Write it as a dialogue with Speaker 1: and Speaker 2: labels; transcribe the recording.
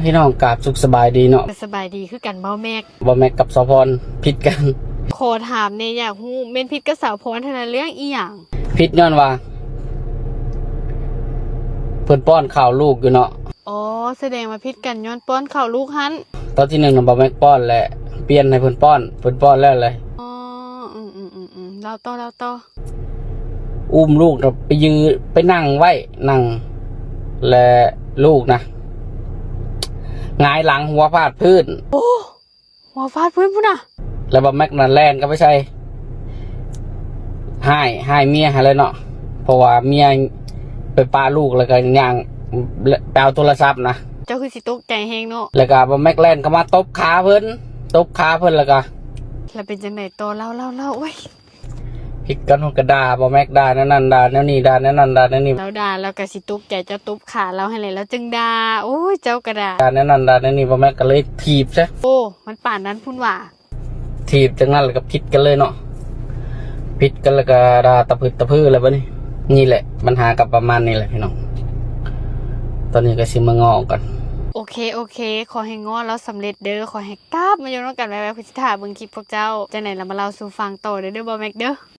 Speaker 1: พี่น้องกราบสุขสบายดีเนาะ
Speaker 2: สบายดีคือกันเมาแม็ก
Speaker 1: บ่แม็กกับสาวพรผิดกัน
Speaker 2: ขอถามเนี่ยอยากฮู้เม่นพิษกับสาวพรเท่านั้นเรื่องอีหยัง
Speaker 1: ผิดย้อนว่าเพิ่นป้อนข้าวลูกอยู่เนาะ
Speaker 2: อ๋อแสดงว่าพิษกันย้อนป้อนข้าวลูกหัน
Speaker 1: ตอนที่1น่ะบ่แม็กป้อนแหละเปลี่ยนให้เพิ่นป้อนแล้วเลย
Speaker 2: อ๋อเราต่อ
Speaker 1: อุ้มลูกไปยืนไปนั่งไว้นั่งและลูกนะหงายหลังหัวฟาดพื้น
Speaker 2: โอ้หัวฟาดพื้นพุ่นน่ะ
Speaker 1: แล้วบ่แม็กนั่นแล่นก็ไม่ใช่ให้เมียให้เลยเนาะเพราะว่าเมียไปปาลูกแล้วก็ย่างไปเอาโทรศัพท์นะ
Speaker 2: เจ้าคือสิตกใจแฮงเนาะ
Speaker 1: แล้วก็บ่แม็กแล่นก็มาตบขาเพิ่นแล้วก็
Speaker 2: แล้วเป็นจังได๋ต่อเล่าโอ้ย
Speaker 1: ผิดกันก็ด่าบ่แม็กด่านั่นด่าแนวนี้ด่านั่นด่าแนวนี้
Speaker 2: แล้วด่าแล้วก็สิตกใจเจ้าตบขาเราให้เลยแล้วจึงด่าโอ้ยเจ้าก็ด่า
Speaker 1: นั่นด่าแนวนี้บ่แม็กก็เลยถีบซะ
Speaker 2: โอ้มันป่านนั้นพุ่นว่า
Speaker 1: ถีบจังนั้นแล้วก็ผิดกันเลยเนาะผิดกันแล้วก็ด่าตะพื้อะไรบัดนี้นี่แหละปัญหากับประมาณนี้แหละพี่น้องตอนนี้ก็สิมางอกัน
Speaker 2: โอเคขอให้ง้อแล้วสำเร็จเด้อขอให้กราบมาอยู่ร่วมกันไว้พุทธาเบิ่งคลิปพวกเจ้าจังไหนเรามาเล่าสู่ฟังต่อเด้อบ่แม็กเด้อ